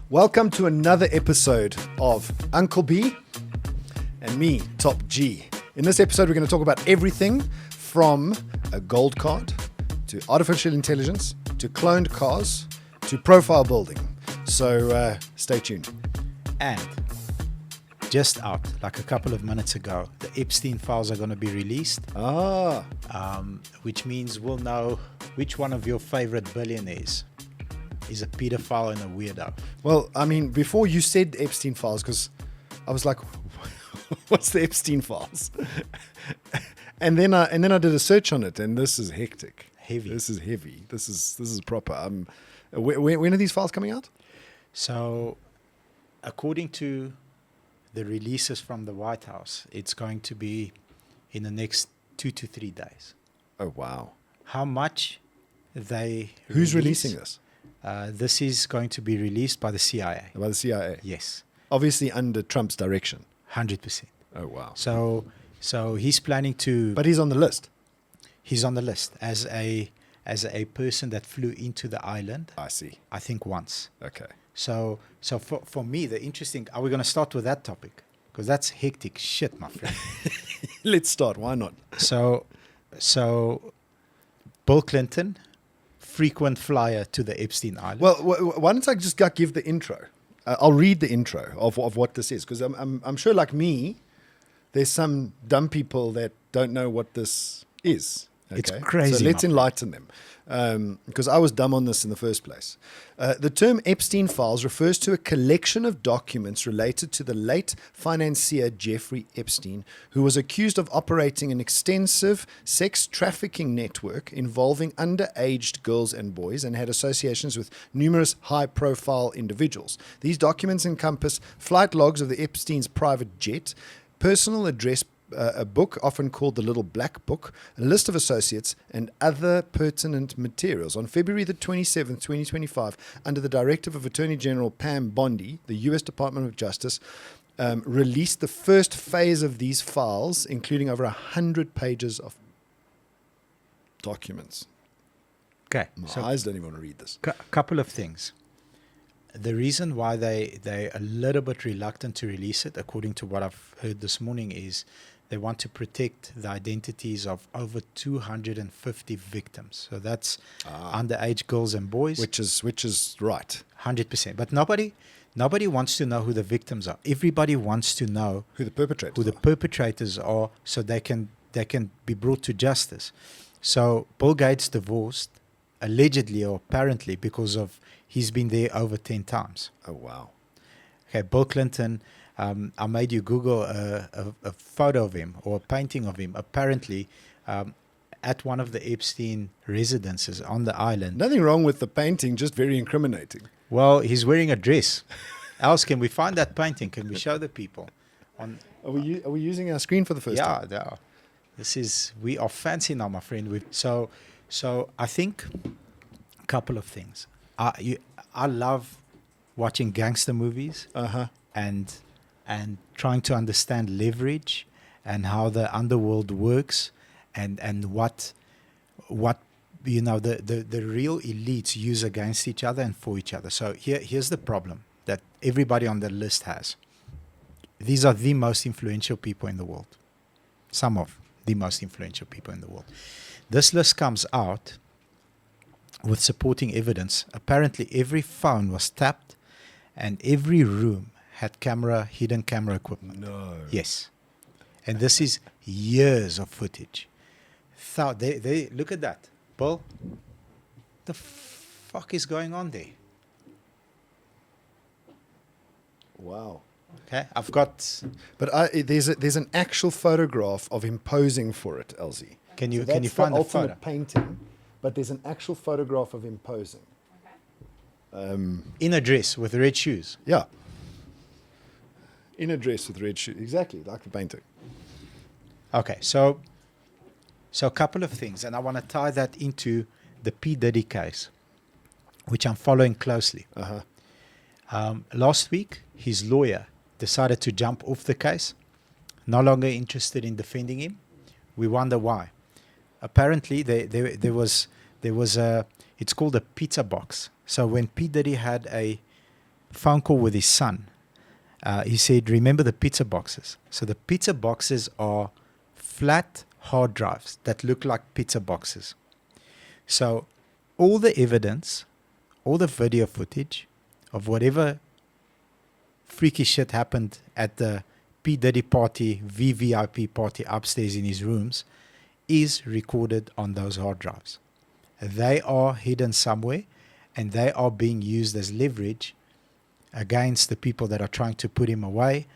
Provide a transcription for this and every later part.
Welcome to another episode of Uncle B and me, Top G. In this episode, we're going to talk about everything from a gold card to artificial intelligence to cloned cars to profile building. So stay tuned. And just out, like a couple of minutes ago, the Epstein Files are going to be released. Which means we'll know which one of your favorite billionaires is a pedophile and a weirdo. Well, I mean, before you said Epstein Files, because I was like, what's the Epstein Files? and then I did a search on it, and this is hectic. Heavy. This is heavy. This is proper. When are these files coming out? So, according to the releases from the White House, it's going to be in the next 2 to 3 days. Oh, wow. How much Who's releasing this? This is going to be released by the CIA. By the CIA? Yes. Obviously under Trump's direction. 100%. Oh, wow. So he's planning to... But he's on the list. He's on the list as a person that flew into the island. I see. I think once. Okay. So for me, the interesting... Are we going to start with that topic? Because that's hectic shit, my friend. Let's start. Why not? So Bill Clinton, frequent flyer to the Epstein Island. Well, why don't I just give the intro? I'll read the intro of what this is, because I'm sure, like me, there's some dumb people that don't know what this is. Okay? It's crazy. So let's enlighten them, because I was dumb on this in the first place. The term Epstein Files refers to a collection of documents related to the late financier Jeffrey Epstein, who was accused of operating an extensive sex trafficking network involving underaged girls and boys and had associations with numerous high-profile individuals. These documents encompass flight logs of the Epstein's private jet, personal address, a book often called the Little Black Book, a list of associates, and other pertinent materials. On February the 27th, 2025, under the directive of Attorney General Pam Bondi, the U.S. Department of Justice released the first phase of these files, including over 100 pages of documents. Okay. My eyes don't even want to read this. Couple of things. The reason why they're a little bit reluctant to release it, according to what I've heard this morning, is they want to protect the identities of over 250 victims. So that's underage girls and boys. Which is right. 100%. But nobody wants to know who the victims are. Everybody wants to know who the perpetrators are, so they can be brought to justice. So Bill Gates divorced, allegedly or apparently, because of he's been there over 10 times. Oh, wow. Okay, Bill Clinton, I made you Google a photo of him or a painting of him, apparently at one of the Epstein residences on the island. Nothing wrong with the painting, just very incriminating. Well, he's wearing a dress. Else, can we find that painting? Can we show the people? Are we using our screen for the first time? Yeah. We are fancy now, my friend. So I think a couple of things. I love watching gangster movies and trying to understand leverage and how the underworld works and what the real elites use against each other and for each other. So here's the problem that everybody on the list has. These are the most influential people in the world. Some of the most influential people in the world. This list comes out with supporting evidence. Apparently every phone was tapped and every room had hidden camera equipment. No. Yes. And this is years of footage. They look at that. Bill, the fuck is going on there? Wow. Okay, I've got... But there's an actual photograph of him posing for it, LZ. Can you find the photo? Painting, but there's an actual photograph of him posing. Okay. In a dress with red shoes. Yeah. In a dress with red shoes. Exactly, like the painting. Okay, so a couple of things, and I want to tie that into the P. Diddy case, which I'm following closely. Last week, his lawyer decided to jump off the case, no longer interested in defending him. We wonder why. Apparently, there was a, it's called a pizza box. So when P. Diddy had a phone call with his son. He said, remember the pizza boxes? So the pizza boxes are flat hard drives that look like pizza boxes. So all the evidence, all the video footage of whatever freaky shit happened at the P. Diddy party, VVIP party upstairs in his rooms is recorded on those hard drives. They are hidden somewhere, and they are being used as leverage against the people that are trying to put him away.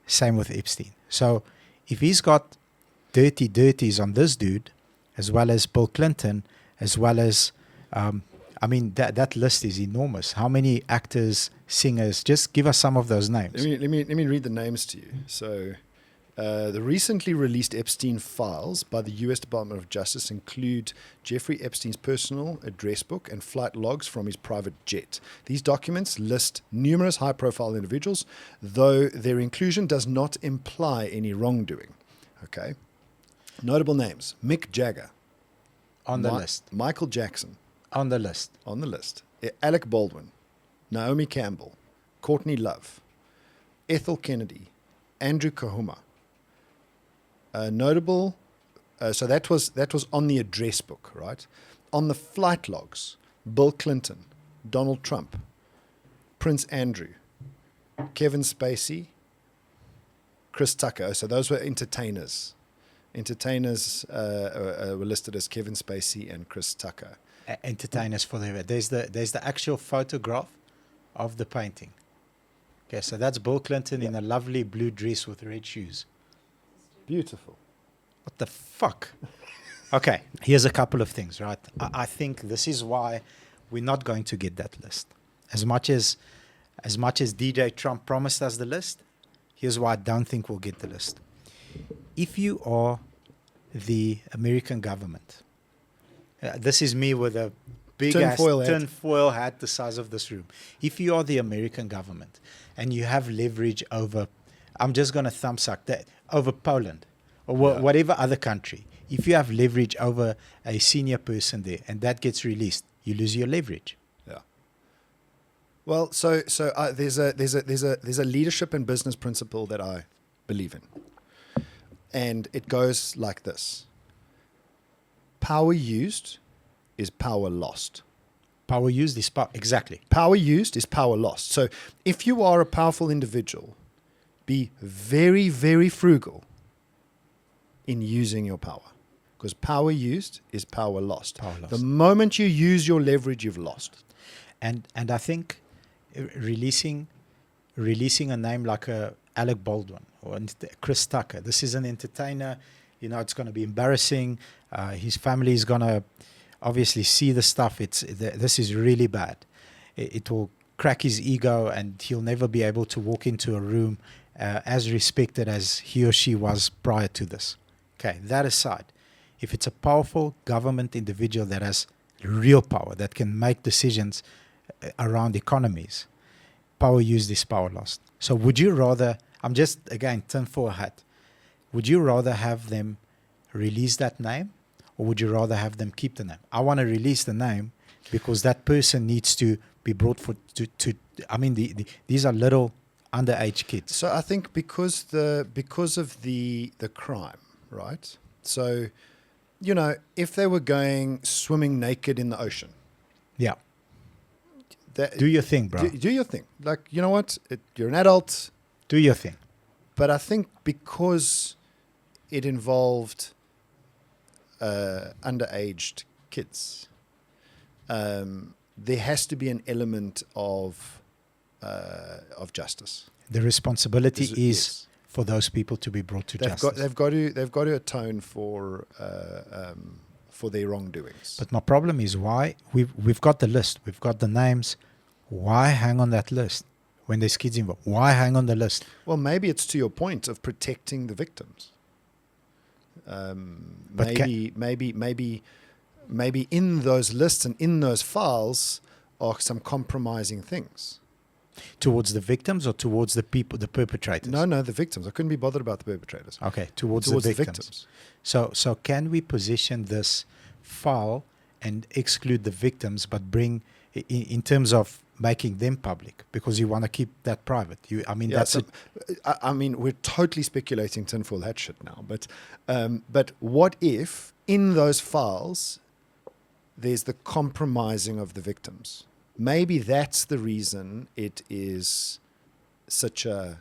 Same with Epstein. So if he's got dirties on this dude, as well as Bill Clinton, as well as, that list is enormous. How many actors, singers? Just give us some of those names. Let me read the names to you. So, the recently released Epstein Files by the U.S. Department of Justice include Jeffrey Epstein's personal address book and flight logs from his private jet. These documents list numerous high-profile individuals, though their inclusion does not imply any wrongdoing. Okay. Notable names: Mick Jagger. On the list. Michael Jackson. On the list. On the list. Alec Baldwin. Naomi Campbell. Courtney Love. Ethel Kennedy. Andrew Kahuma. Notable. So that was on the address book, right? On the flight logs: Bill Clinton, Donald Trump, Prince Andrew, Kevin Spacey, Chris Tucker. So those were entertainers. Entertainers were listed as Kevin Spacey and Chris Tucker. Entertainers for the there's the actual photograph of the painting. Okay, so that's Bill Clinton in a lovely blue dress with red shoes. Beautiful. What the fuck? Okay, here's a couple of things, right? I think this is why we're not going to get that list. As much as DJ Trump promised us the list, here's why I don't think we'll get the list. If you are the American government, this is me with a big tinfoil hat the size of this room. If you are the American government and you have leverage over, I'm just going to thumbsuck that, over Poland or whatever other country, if you have leverage over a senior person there and that gets released, you lose your leverage. Yeah. Well, so there's a leadership and business principle that I believe in. And it goes like this. Power used is power lost. Power used is power, exactly. Power used is power lost. So if you are a powerful individual, be very, very frugal in using your power. Because power used is power lost. Power lost. The moment you use your leverage, you've lost. And I think releasing a name like Alec Baldwin or Chris Tucker. This is an entertainer. It's going to be embarrassing. His family is going to obviously see the stuff. This is really bad. It will crack his ego, and he'll never be able to walk into a room as respected as he or she was prior to this. Okay, that aside, if it's a powerful government individual that has real power, that can make decisions around economies, power used is power lost. So would you rather, I'm just, again, tinfoil hat, would you rather have them release that name, or would you rather have them keep the name? I want to release the name because that person needs to be brought these are little underage kids. So I think because of the crime, right? So, if they were going swimming naked in the ocean. Yeah. Do your thing, bro. Do your thing. Like, you know what? You're an adult. Do your thing. But I think because it involved underaged kids, there has to be an element of justice. The responsibility is for those people to be brought to justice. They've got to atone for their wrongdoings. But my problem is why we've got the list, we've got the names. Why hang on that list when there's kids involved? Why hang on the list? Well, maybe it's to your point of protecting the victims. Maybe in those lists and in those files are some compromising things. Towards the victims or towards the people, the perpetrators? No, the victims. I couldn't be bothered about the perpetrators. Okay, towards the victims. So can we position this file and exclude the victims, but bring in terms of making them public, because you want to keep that private. I mean, we're totally speculating tinfoil hat shit now. But what if in those files there's the compromising of the victims? Maybe that's the reason it is such a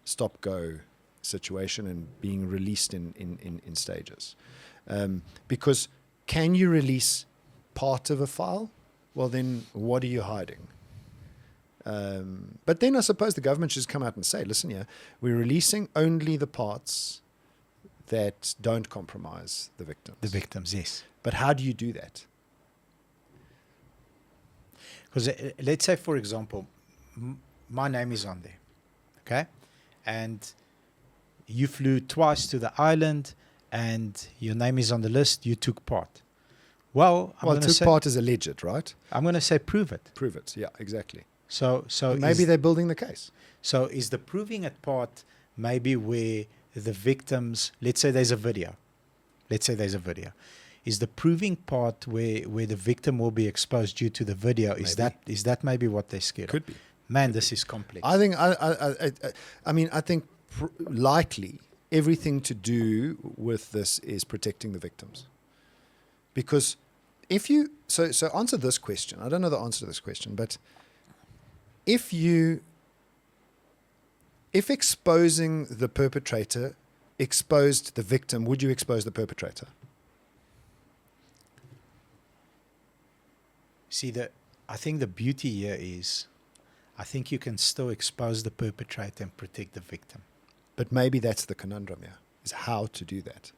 stop-go situation and being released in stages. Because can you release part of a file? Well, then what are you hiding? But then I suppose the government should come out and say, listen here, we're releasing only the parts that don't compromise the victims. The victims, yes. But how do you do that? Because let's say, for example, my name is on there, okay? And you flew twice to the island and your name is on the list, you took part. Well, took part is alleged, right? I'm going to say prove it. Prove it, yeah, exactly. So maybe they're building the case. So is the proving it part maybe where the victims, let's say there's a video. Is the proving part where the victim will be exposed due to the video? Maybe. Is that maybe what they're scared Could of? be. Man, this is complex. I think I think likely everything to do with this is protecting the victims. Because if you so answer this question. I don't know the answer to this question, but if exposing the perpetrator exposed the victim, would you expose the perpetrator? See, I think the beauty here is, I think you can still expose the perpetrator and protect the victim. But maybe that's the conundrum here, is how to do that.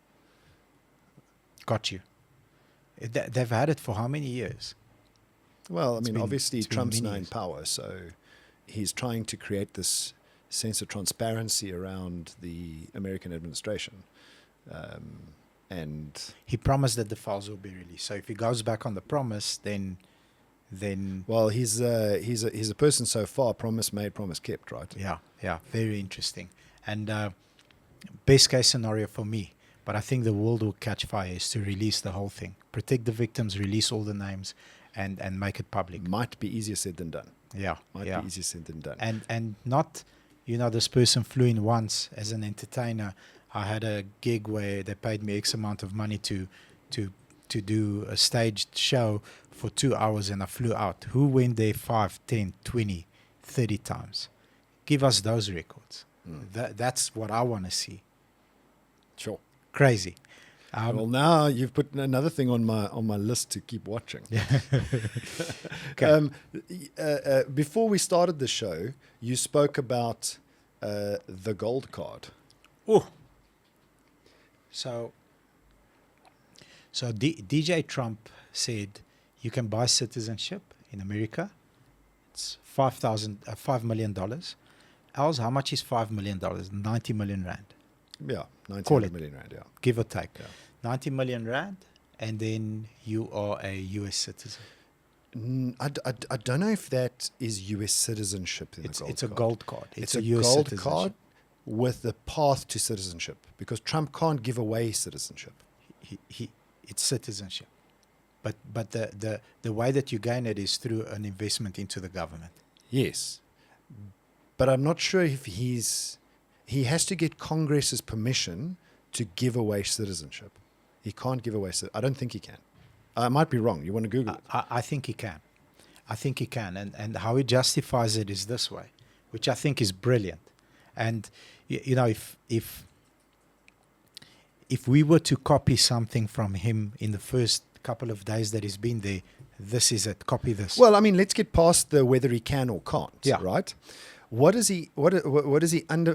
Got you. They've had it for how many years? Well, I mean, obviously it's been Trump's many now in years. power, so he's trying to create this sense of transparency around the American administration. And He promised that the files will be released. So if he goes back on the promise, then well, he's a person so far, promise made, promise kept, right? yeah, very interesting. And best case scenario for me, but I think the world will catch fire, is to release the whole thing, protect the victims, release all the names, and make it public. Might be easier said than done. Might be easier said than done. And not, this person flew in once as an entertainer. I had a gig where they paid me X amount of money to do a staged show for 2 hours, and I flew out. Who went there 5, 10, 20, 30 times? Give us those records. That's what I want to see. Sure. Crazy. Well, now you've put another thing on my list to keep watching. Okay. Before we started the show, you spoke about the gold card. Oh. So DJ Trump said you can buy citizenship in America. It's $5 million. Els, how much is $5 million? 90 million rand. Yeah, 90 Call it. million rand, yeah. Give or take. Yeah. 90 million rand, and then you are a US citizen. I don't know if that is US citizenship in It's the a gold card. gold card. It's a a US gold citizenship. card with the path to citizenship, because Trump can't give away citizenship. It's citizenship. But the way that you gain it is through an investment into the government. Yes. But I'm not sure if he has to get Congress's permission to give away citizenship. He can't give away I don't think he can. I might be wrong. You want to Google it? I think he can. And how he justifies it is this way, which I think is brilliant. And if we were to copy something from him in the first couple of days that he's been there, this is it. Copy this. Well, I mean, let's get past the whether he can or can't. Yeah. Right. What is he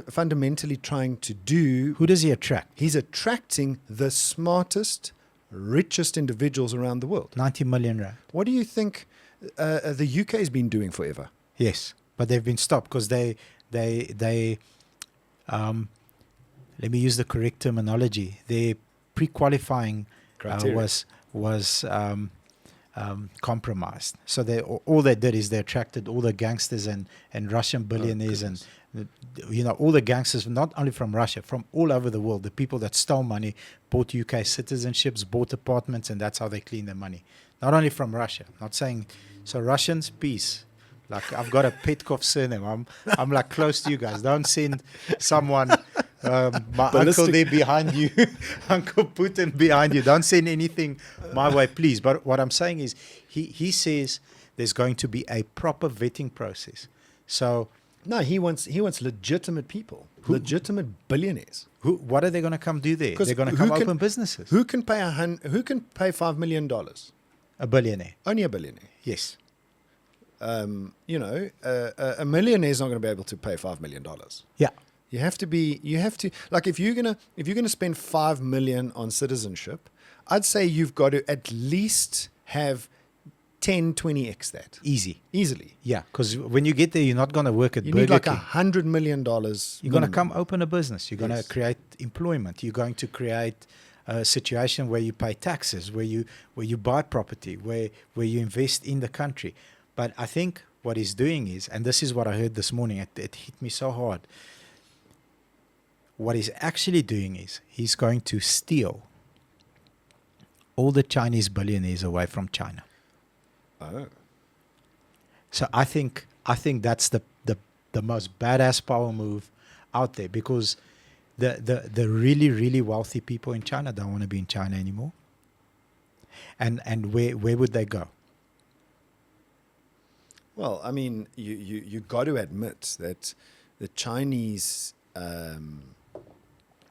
fundamentally trying to do? Who does he attract? He's attracting the smartest, richest individuals around the world. 90 million rand. What do you think the UK has been doing forever? Yes, but they've been stopped because they let me use the correct terminology. Their pre-qualifying was compromised. So all they did is they attracted all the gangsters and Russian billionaires and all the gangsters, not only from Russia, from all over the world. The people that stole money, bought UK citizenships, bought apartments, and that's how they clean their money. Not only from Russia. Not saying So Russians, peace. Like I've got a Petkov surname. I'm like close to you guys. Don't send someone, my uncle there behind you, Uncle Putin behind you. Don't send anything my way, please. But what I'm saying is, he says there's going to be a proper vetting process. So No, he wants legitimate people, legitimate billionaires. what are they going to come do there? 'Cause They're going to who come can- open businesses. Who can pay $5 million? A billionaire. Only a billionaire. Yes. A millionaire is not going to be able to pay $5 million. Yeah. You have to like if you're gonna spend $5 million on citizenship, I'd say you've got to at least have 10-20x that easily. Yeah, because when you get there, you're not going to work at You Burger need like King. $100 million. You're going to come open a business. You're going to Yes. create employment. You're going to create a situation where you pay taxes, where you buy property, where you invest in the country. But I think what he's doing is, and this is what I heard this morning, it hit me so hard. What he's actually doing is he's going to steal all the Chinese billionaires away from China. Oh. So I think that's the most badass power move out there, because the really, really wealthy people in China don't want to be in China anymore. And where would they go? Well, I mean, you got to admit that the Chinese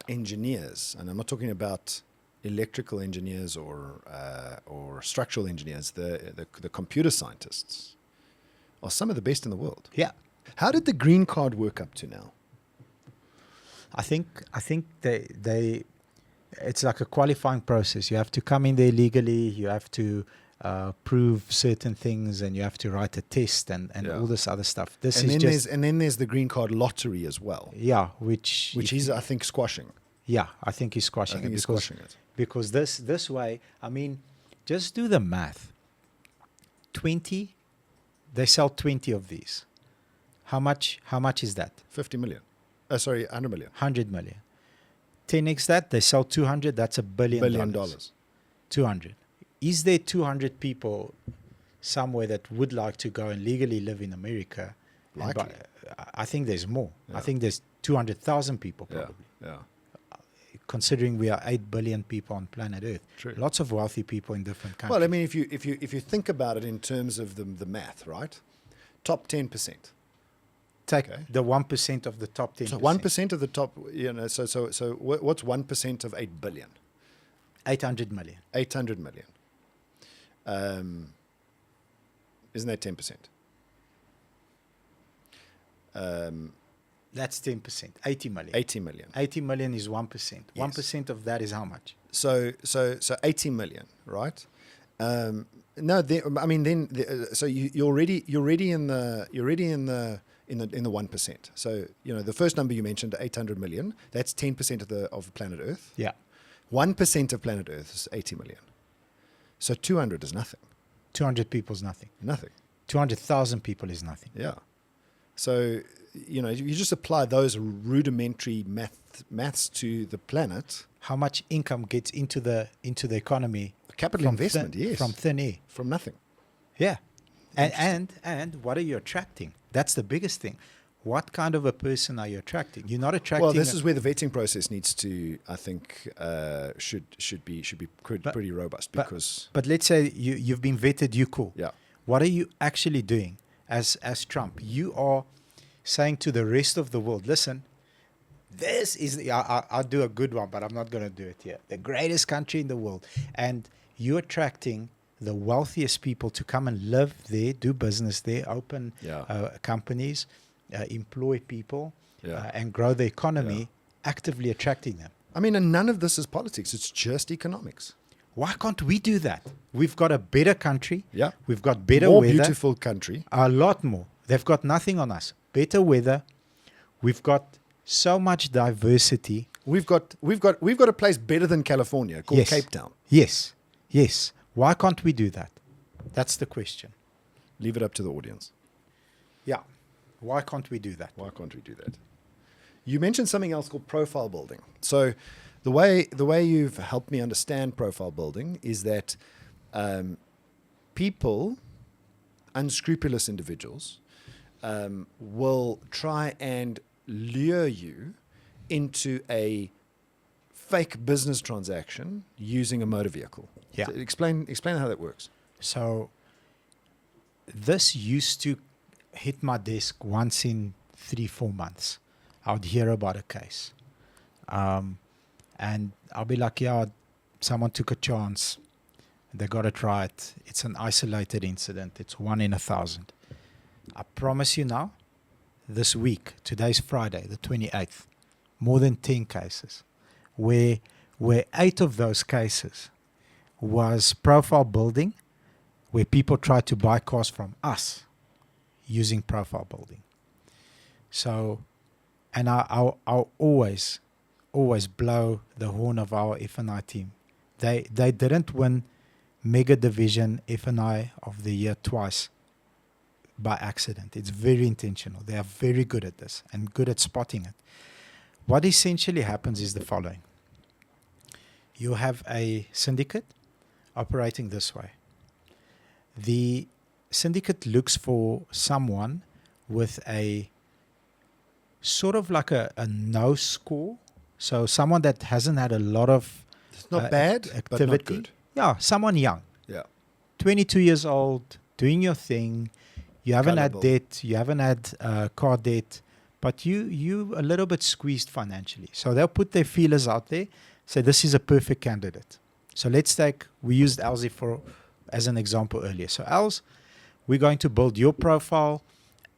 engineers, and I'm not talking about electrical engineers or structural engineers, the computer scientists are some of the best in the world. Yeah. How did the green card work up to now? I think they it's like a qualifying process. You have to come in there legally. You have to prove certain things, and you have to write a test and Yeah. all this other stuff. And then there's the green card lottery as well, which he's I think squashing. Yeah, I think he's squashing I think it. he's squashing it. Because this way, I mean, just do the math. 20, they sell 20 of these. How much is that? 50 million. Sorry, 100 million. 100 million. 10x that, they sell 200, that's $1 billion. 200. Is there 200 people somewhere that would like to go and legally live in America? Likely. I think there's more. Yeah. I think there's 200,000 people probably. Yeah. Considering we are 8 billion people on planet Earth. True. Lots of wealthy people in different countries. Well, I mean, if you think about it in terms of the math, right? Top 10%. Take Okay. the 1% of the top 10%. So 1% of the top, so what's 1% of 8 billion? 800 million. 800 million. Isn't that 10%? That's 10%. 80 million. 80 million. 80 million is 1%. 1% of that is how much? So 80 million, right? So you're already in the 1%. So the first number you mentioned, 800 million, that's 10% of planet Earth. Yeah. 1% of planet Earth is 80 million. So 200 is nothing. 200 people is nothing. Nothing. 200,000 people is nothing. Yeah. So you just apply those rudimentary maths to the planet. How much income gets into the economy? Capital investment, yes. From thin air. From nothing. Yeah. And what are you attracting? That's the biggest thing. What kind of a person are you attracting? You're not attracting. Well, this is where the vetting process needs to, I think, should be pretty robust, because. But let's say you've been vetted. You cool. Yeah. What are you actually doing as Trump? You are saying to the rest of the world, listen, this is I'll do a good one, but I'm not going to do it here. The greatest country in the world, and you're attracting the wealthiest people to come and live there, do business there, open companies, employ people, and grow the economy, actively attracting them. I mean, and none of this is politics. It's just economics. Why can't we do that? We've got a better country. Yeah. We've got better More weather. beautiful country. A lot more. They've got nothing on us. Better weather. We've got so much diversity. We've got a place better than California called Cape Town. Yes. Why can't we do that? That's the question. Leave it up to the audience. Yeah. Why can't we do that? Why can't we do that? You mentioned something else called profile building. So the way you've helped me understand profile building is that people unscrupulous individuals will try and lure you into a fake business transaction using a motor vehicle. Yeah. So explain how that works. So this used to hit my desk once in 3-4 months. I would hear about a case. And I'll be like, yeah, someone took a chance. They got it right. It's an isolated incident. It's 1 in 1,000. I promise you now, this week, today's Friday, the 28th, more than 10 cases, where 8 of those cases was profile building, where people tried to buy cars from us using profile building. So, and I'll always blow the horn of our F&I team. They didn't win Mega Division F&I of the year twice by accident. It's very intentional. They are very good at this and good at spotting it. What essentially happens is the following. You have a syndicate operating this way. The syndicate looks for someone with a sort of like a no score. So someone that hasn't had a lot of It's not bad, activity. but not good. Yeah, someone young. Yeah. 22 years old, doing your thing. You haven't Gullible. had debt. You haven't had car debt. But you a little bit squeezed financially. So they'll put their feelers out there. Say, this is a perfect candidate. So let's take, we used Elsie as an example earlier. So Els, we're going to build your profile,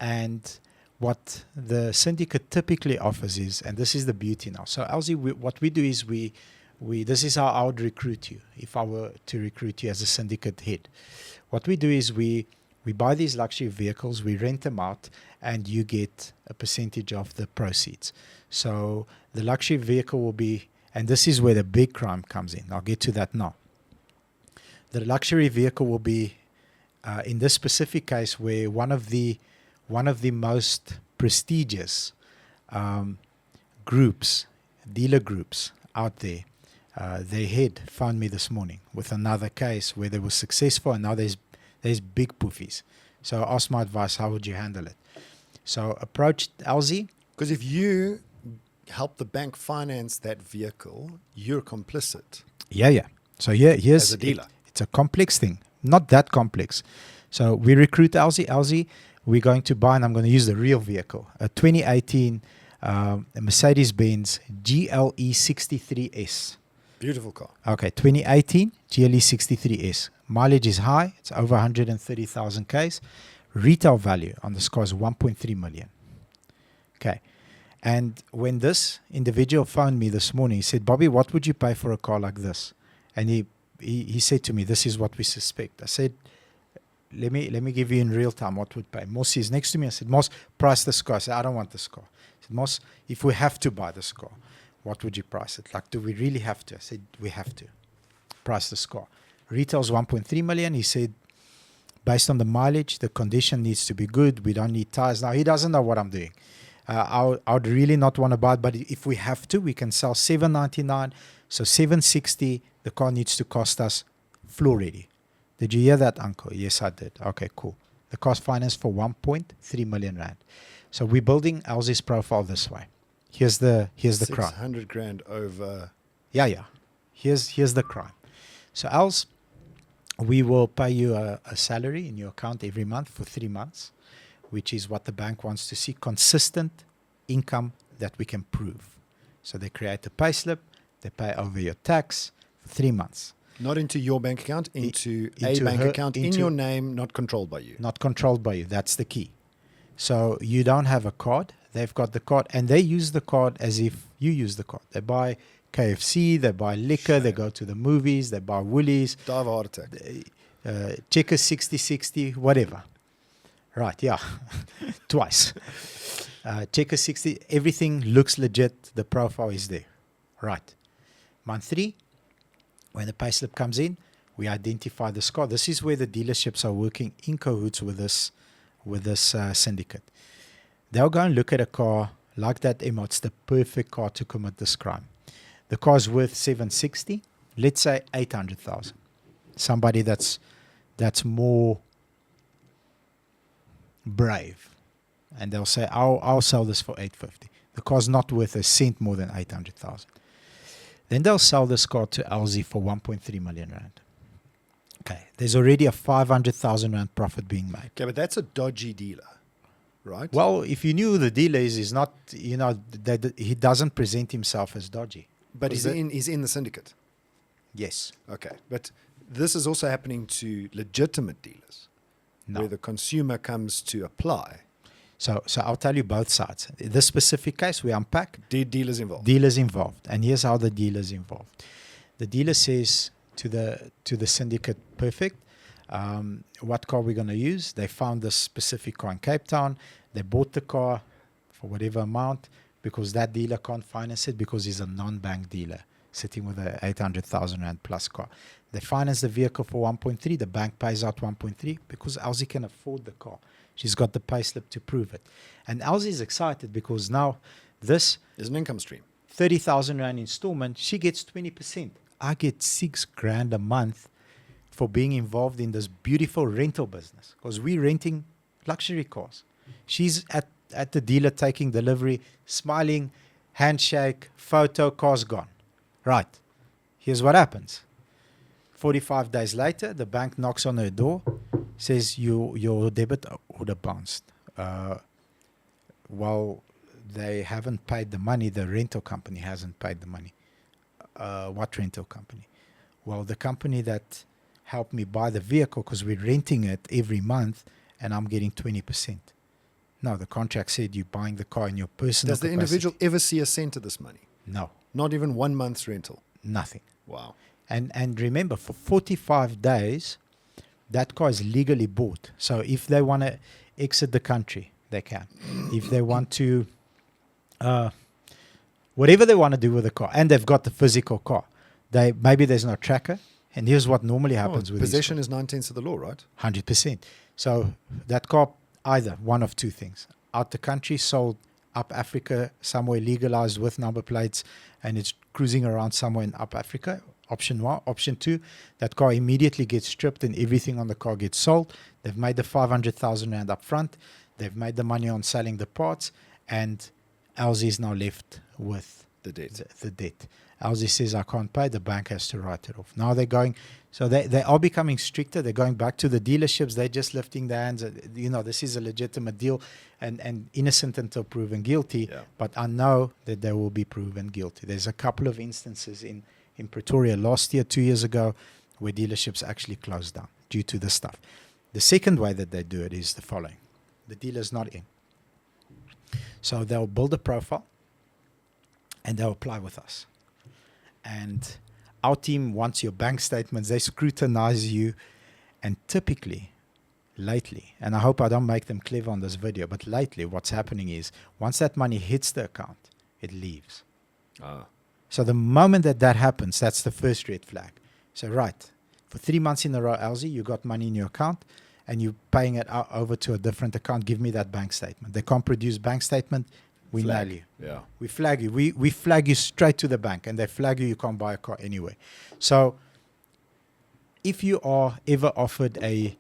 and what the syndicate typically offers is, and this is the beauty now. So Elsie, what we do is we this is how I would recruit you if I were to recruit you as a syndicate head. What we do is we buy these luxury vehicles, we rent them out, and you get a percentage of the proceeds. So the luxury vehicle will be, and this is where the big crime comes in. I'll get to that now. The luxury vehicle will be, in this specific case, where one of the most prestigious groups, dealer groups out there, their head found me this morning with another case where they were successful, and now there's big poofies. So I asked my advice, how would you handle it? So approached Elsie. Because if you help the bank finance that vehicle, you're complicit. Yeah. So here's as a dealer. It's a complex thing, not that complex. So we recruit Elsie. Elsie, we're going to buy, and I'm going to use the real vehicle, a 2018 Mercedes-Benz GLE 63S. Beautiful car. Okay, 2018 GLE 63S. Mileage is high. It's over 130,000 Ks. Retail value on this car is 1.3 million. Okay. And when this individual phoned me this morning, he said, Bobby, what would you pay for a car like this? And he said to me, this is what we suspect. I said, let me give you in real time what would pay. Moss is next to me. I said, Moss, price this car. I said, I don't want this car. I said, Moss, if we have to buy this car, what would you price it? Like, do we really have to? I said, we have to price this car. Retail's 1.3 million. He said, based on the mileage, the condition needs to be good. We don't need tires. Now, he doesn't know what I'm doing. I would really not want to buy it, but if we have to, we can sell $799. So $760, the car needs to cost us floor ready. Did you hear that, Uncle? Yes, I did. Okay, cool. The car's financed for 1.3 million rand. So we're building Elsie's profile this way. Here's the crime. 600 grand over. Yeah. Here's the crime. So Els, we will pay you a salary in your account every month for 3 months, which is what the bank wants to see, consistent income that we can prove. So they create a payslip, they pay over your tax for 3 months. Not into your bank account, into a bank account in your name, not controlled by you. Not controlled by you. That's the key. So you don't have a card. They've got the card, and they use the card as if you use the card. They buy KFC, they buy liquor, they go to the movies, they buy Woolies. Die of a heart attack. Checkers 6060, whatever. Right, yeah. Twice. Checkers 60, everything looks legit. The profile is there. Right. Month 3, when the payslip comes in, we identify the car. This is where the dealerships are working in cahoots with this syndicate. They'll go and look at a car like that. It's the perfect car to commit this crime. The car's worth 760. Let's say 800,000. Somebody that's more brave, and they'll say, I'll sell this for 850. The car's not worth a cent more than 800,000. Then they'll sell this car to LZ for 1.3 million rand. Okay, there's already a 500,000 rand profit being made. Okay, but that's a dodgy dealer, right? Well, if you knew who the dealer is, he's not, he doesn't present himself as dodgy. But he's in the syndicate. Yes. Okay, but this is also happening to legitimate dealers, where the consumer comes to apply. So I'll tell you both sides. This specific case, we unpack. Dealers involved. Dealers involved. And here's how the dealer's involved. The dealer says to the syndicate, perfect, what car we're going to use. They found this specific car in Cape Town. They bought the car for whatever amount because that dealer can't finance it because he's a non-bank dealer sitting with a 800,000 rand plus car. They finance the vehicle for 1.3. The bank pays out 1.3 because Elsie can afford the car. She's got the payslip to prove it. And Elsie is excited because now this is an income stream. 30,000 rand installment, she gets 20%. I get 6 grand a month for being involved in this beautiful rental business because we're renting luxury cars. She's at the dealer taking delivery, smiling, handshake, photo, car's gone. Right. Here's what happens. 45 days later, the bank knocks on her door, says your debit order bounced. Well, they haven't paid the money. The rental company hasn't paid the money. What rental company? Well, the company that helped me buy the vehicle because we're renting it every month and I'm getting 20%. No, the contract said you're buying the car in your personal Does the individual ever see a cent of this money? No. Not even 1 month's rental? Nothing. Wow. And remember, for 45 days, that car is legally bought. So if they want to exit the country, they can. If they want to, whatever they want to do with the car, and they've got the physical car, maybe there's no tracker. And here's what normally happens with possession is 9/10 of the law, right? 100%. So that car, either one of two things: out the country, sold up Africa, somewhere legalized with number plates, and it's cruising around somewhere in up Africa. Option 1. Option 2, that car immediately gets stripped and everything on the car gets sold. They've made the 500,000 rand up front. They've made the money on selling the parts, and Elsie is now left with the debt. The debt. Elsie says, I can't pay. The bank has to write it off. Now they're going, so they are becoming stricter. They're going back to the dealerships. They're just lifting their hands. This is a legitimate deal and innocent until proven guilty. Yeah. But I know that they will be proven guilty. There's a couple of instances in Pretoria last year, 2 years ago, where dealerships actually closed down due to this stuff. The second way that they do it is the following. The dealer's not in. So they'll build a profile and they'll apply with us. And our team wants your bank statements. They scrutinize you. And typically, lately, and I hope I don't make them clever on this video, but lately what's happening is once that money hits the account, it leaves. So the moment that happens, that's the first red flag. So right, for 3 months in a row, Elsie, you got money in your account and you're paying it over to a different account. Give me that bank statement. They can't produce bank statement. We nail you. Yeah. We flag you. We flag you straight to the bank, and they flag you. You can't buy a car anyway. So if you are ever offered a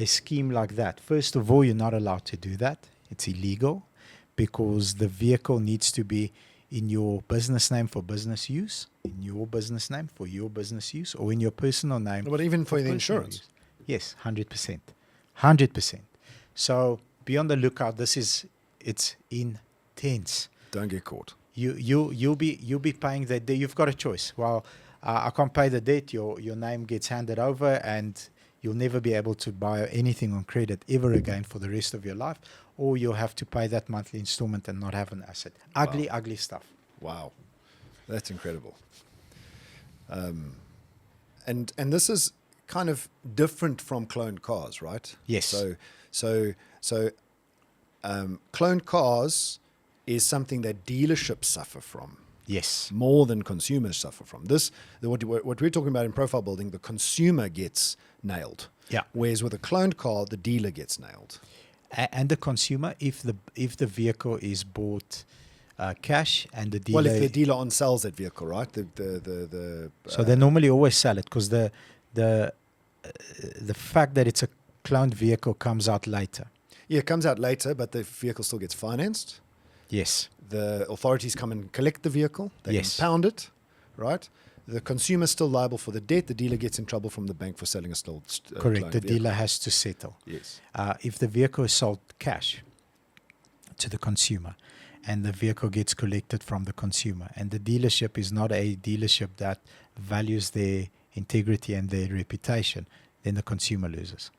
scheme like that, first of all, you're not allowed to do that. It's illegal because the vehicle needs to be in your business name for business use, in your business name for your business use, or in your personal name. But even for the insurance? Use. Yes, 100%. 100%. So be on the lookout. It's intense. Don't get caught. You'll be paying the debt. You've got a choice. Well, I can't pay the debt. Your name gets handed over, and you'll never be able to buy anything on credit ever again for the rest of your life. Or you'll have to pay that monthly installment and not have an asset. Ugly stuff. Wow. That's incredible. And this is kind of different from cloned cars, right? Yes. So cloned cars is something that dealerships suffer from. Yes. More than consumers suffer from. What we're talking about in profile building, the consumer gets nailed. Yeah. Whereas with a cloned car, the dealer gets nailed. And the consumer, if the vehicle is bought cash and the dealer... Well, if the dealer on-sells that vehicle, right? So they normally always sell it because the fact that it's a cloned vehicle comes out later. Yeah, it comes out later, but the vehicle still gets financed. Yes. The authorities come and collect the vehicle. They Yes. impound it, right? The consumer's still liable for the debt. The dealer gets in trouble from the bank for selling a still Correct. cloned The vehicle. dealer has to settle. Yes. If the vehicle is sold cash to the consumer and the vehicle gets collected from the consumer and the dealership is not a dealership that values their integrity and their reputation, then the consumer loses.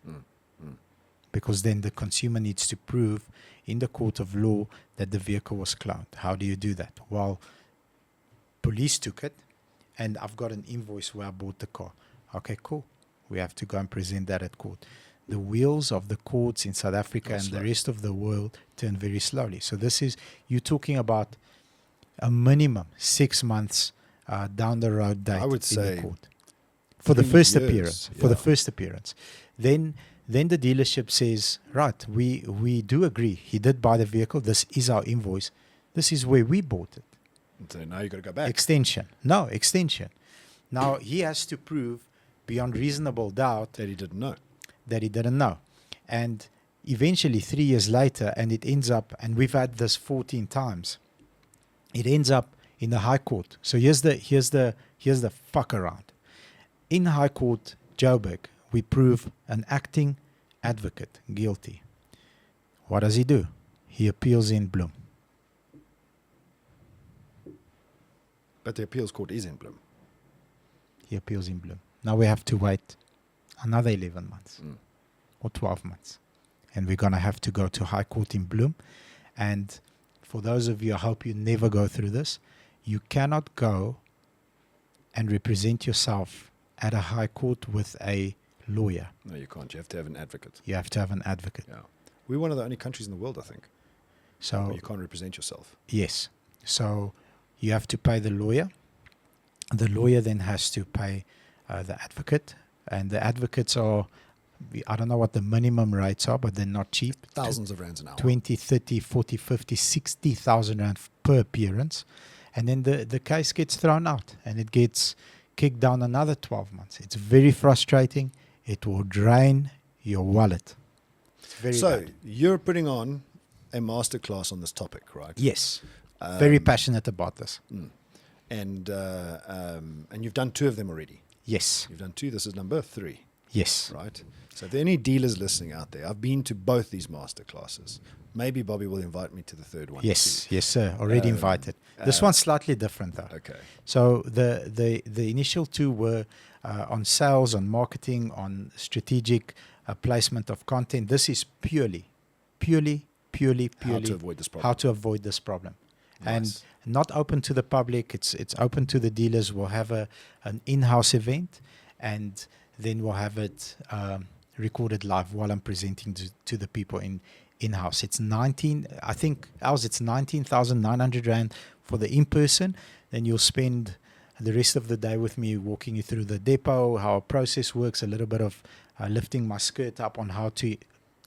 Because then the consumer needs to prove in the court of law that the vehicle was cloned. How do you do that? Well, police took it, and I've got an invoice where I bought the car. Okay, cool. We have to go and present that at court. The wheels of the courts in South Africa and the rest of the world turn very slowly. So this is, you're talking about a minimum 6 months down the road date I would in say the court. For the 3 first years, appearance. For yeah. the first appearance. Then the dealership says, right, we do agree. He did buy the vehicle. This is our invoice. This is where we bought it. So now you got to go back. Extension. Now he has to prove beyond reasonable doubt That he didn't know. that he didn't know. And eventually 3 years later, and it ends up, and we've had this 14 times, it ends up in the High Court. So here's the fuck around. In High Court, Joburg, we prove an acting advocate guilty. What does he do? He appeals in Bloem. But the appeals court is in Bloem. He appeals in Bloem. Now we have to wait another 11 months or 12 months. And we're going to have to go to High Court in Bloem. And for those of you, I hope you never go through this. You cannot go and represent yourself at a High Court with a lawyer. No, you can't. You have to have an advocate. You have to have an advocate. Yeah. We're one of the only countries in the world, I think, So where you can't represent yourself. yes. So you have to pay the lawyer. The lawyer then has to pay the advocate. And the advocates are, I don't know what the minimum rates are, but they're not cheap. Thousands of rands an hour. 20, 30, 40, 50, 60,000 rand per appearance. And then the case gets thrown out and it gets kicked down another 12 months. It's very frustrating. It will drain your wallet. It's very So bad. you're putting on a masterclass on this topic, right? Yes. Very passionate about this. And you've done 2 of them already. Yes. You've done 2. This is number 3, Yes. right? So if there are any dealers listening out there, I've been to both these masterclasses. Maybe Bobby will invite me to the 3rd one. Yes. Yes, sir. Already invited. This one's slightly different, though. Okay. So the initial 2 were on sales, on marketing, on strategic placement of content. This is purely How to avoid this problem. how to avoid this problem. Nice. And not open to the public. It's open to the dealers. We'll have an in-house event, and then we'll have it recorded live while I'm presenting to the people in-house. It's 19,900 rand for the in-person. Then you'll spend the rest of the day with me walking you through the depot, how our process works, a little bit of lifting my skirt up on how to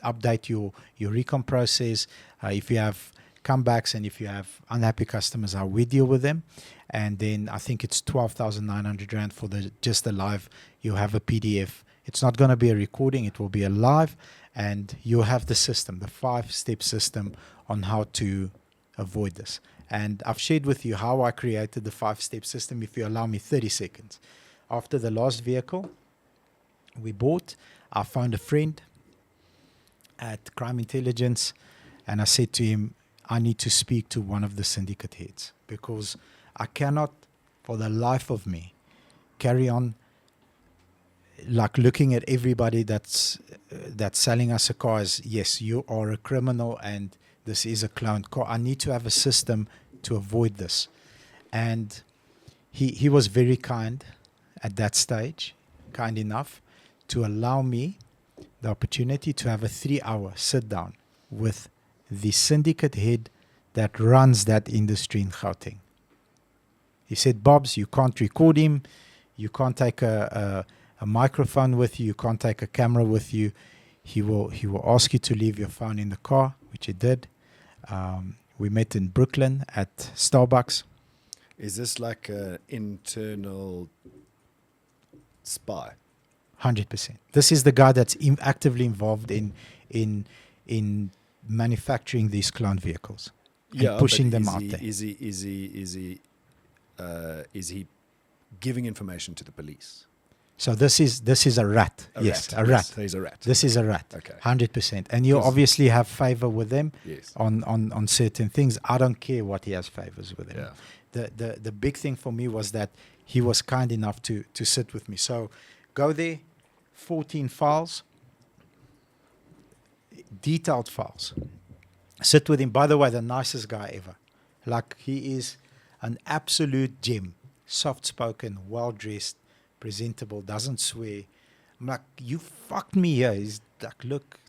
update your recon process. If you have comebacks and if you have unhappy customers, how we deal with them. And then I think it's 12,900 rand for just the live. You'll have a PDF. It's not going to be a recording. It will be a live, and you'll have the system, the 5-step system on how to avoid this. And I've shared with you how I created the 5-step system, if you allow me 30 seconds. After the last vehicle we bought, I found a friend at Crime Intelligence, and I said to him, I need to speak to one of the syndicate heads, because I cannot, for the life of me, carry on like looking at everybody that's selling us a car as, yes, you are a criminal and this is a cloned car. I need to have a system to avoid this. And he was very kind at that stage, kind enough to allow me the opportunity to have a 3-hour sit down with the syndicate head that runs that industry in Gauteng. He said, Bobs, you can't record him. You can't take a microphone with you. You can't take a camera with you. He will ask you to leave your phone in the car, which he did. We met in Brooklyn at Starbucks. Is this like an internal spy? 100%. This is the guy that's actively involved in in manufacturing these clone vehicles and Yeah, pushing but them is out he, there. is he giving information to the police? So this is a rat. A Yes, rat. a Yes, rat. he's a rat. This is a rat. Okay. 100%. And you 'Cause- obviously have favor with them Yes. on certain things. I don't care what he has favors with him. Yeah. The big thing for me was that he was kind enough to sit with me. So go there, 14 files, detailed files. Sit with him. By the way, the nicest guy ever. Like, he is an absolute gem. Soft-spoken, well-dressed, presentable, doesn't swear. I'm like, you fucked me here. He's like, look,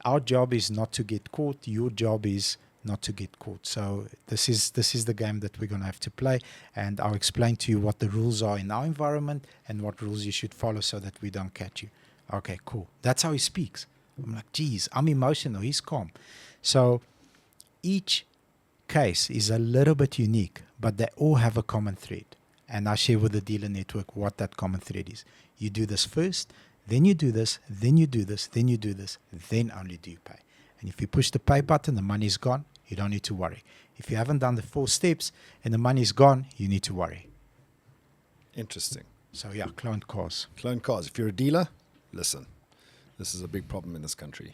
our job is not to get caught. Your job is not to get caught. So this is the game that we're going to have to play. And I'll explain to you what the rules are in our environment and what rules you should follow so that we don't catch you. Okay, cool. That's how he speaks. I'm like, geez, I'm emotional. He's calm. So each case is a little bit unique, but they all have a common thread. And I share with the dealer network what that common thread is. You do this first, then you do this, then you do this, then you do this, then only do you pay. And if you push the pay button, the money's gone, you don't need to worry. If you haven't done the 4 steps and the money's gone, you need to worry. Interesting. So yeah, cloned cars. Clone cars. If you're a dealer, listen. This is a big problem in this country.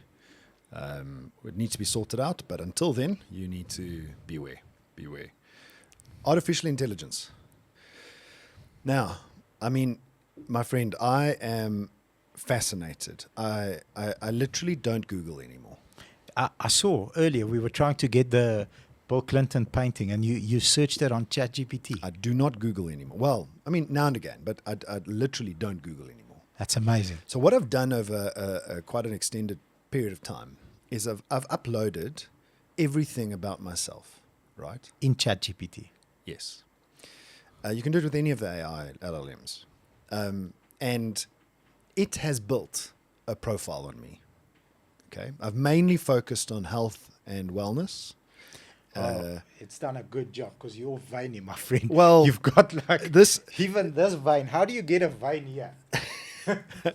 It needs to be sorted out, but until then, you need to beware. Beware. Artificial intelligence. Now, I mean, my friend, I am fascinated. I literally don't Google anymore. I saw earlier we were trying to get the Bill Clinton painting, and you searched it on ChatGPT. I do not Google anymore. Well, I mean, now and again, but I literally don't Google anymore. That's amazing. So what I've done over quite an extended period of time is I've uploaded everything about myself, right? In ChatGPT. Yes. You can do it with any of the AI LLMs. And it has built a profile on me. Okay. I've mainly focused on health and wellness. It's done a good job because you're veiny, my friend. Well, you've got like this, even this vein. How do you get a vein here?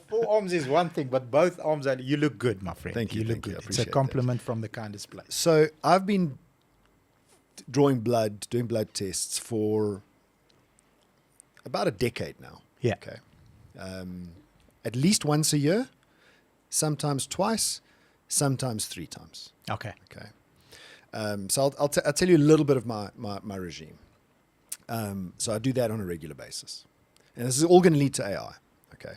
4 arms is one thing, but both arms are. You look good, my friend. Thank you. look Thank you. good. I It's a appreciate compliment from the kindest place. So I've been drawing blood, doing blood tests for about a decade now. Yeah. Okay. At least once a year, sometimes twice, sometimes 3 times. Okay. Okay. So I'll tell you a little bit of my regime. So I do that on a regular basis. And this is all going to lead to AI. Okay.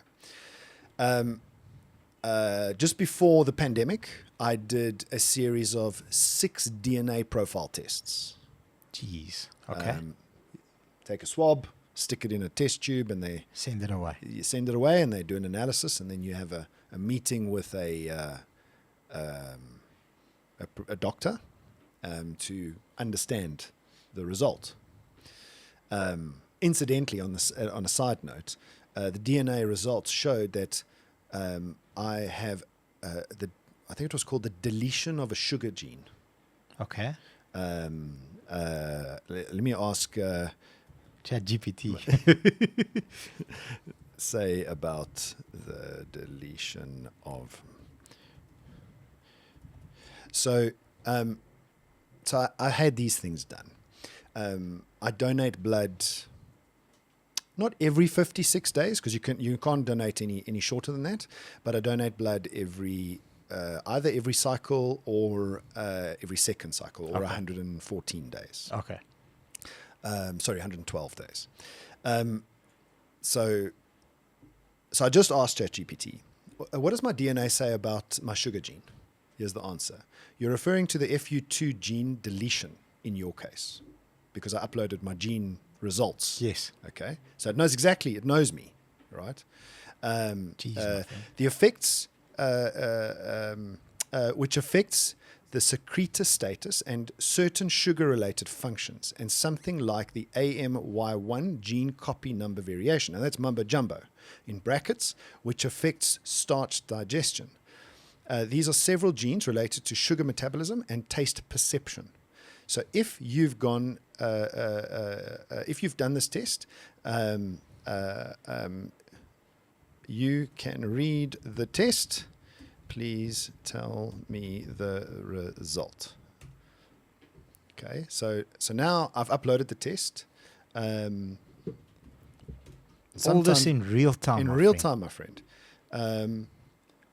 Just before the pandemic, I did a series of 6 DNA profile tests. Jeez. Okay. Take a swab, stick it in a test tube, and Send it away. you send it away, and they do an analysis, and then you have a meeting with a doctor to understand the result. Incidentally, on a side note, the DNA results showed that I have I think it was called the deletion of a sugar gene. Okay. Let me ask ChatGPT. say about the deletion of. So I had these things done. I donate blood not every 56 days, because you can't donate any shorter than that, but I donate blood either every cycle or every second cycle, or Okay. 114 days. Okay. 112 days. So I just asked ChatGPT, what does my DNA say about my sugar gene? Here's the answer. You're referring to the FU2 gene deletion in your case, because I uploaded my gene results. Yes. Okay. So it knows me, right? Jeez, my friend. The effects, which affects the secretor status and certain sugar-related functions, and something like the AMY1 gene copy number variation. And that's mumbo jumbo in brackets, which affects starch digestion. These are several genes related to sugar metabolism and taste perception. So if you've done this test, you can read the test please tell me the result. Okay, so now I've uploaded the test. All this in real time. In real time, my friend.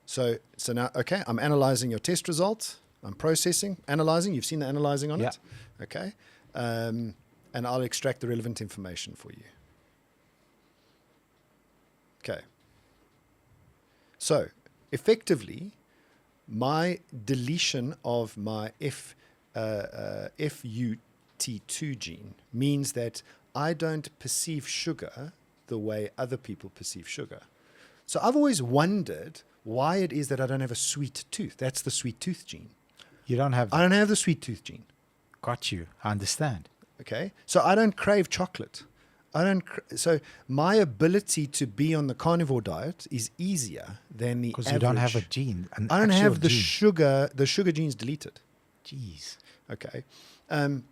So now, okay, I'm analyzing your test result. I'm processing, analyzing. You've seen the analyzing on it? Okay. And I'll extract the relevant information for you. Okay. So, effectively, my deletion of my FUT2 gene means that I don't perceive sugar the way other people perceive sugar. So I've always wondered why it is that I don't have a sweet tooth. That's the sweet tooth gene. You don't have that. I don't have the sweet tooth gene. Got you. I understand. Okay. So I don't crave chocolate. So my ability to be on the carnivore diet is easier than the average. Because you don't have a gene. I don't have the sugar gene's deleted. Jeez. Okay. And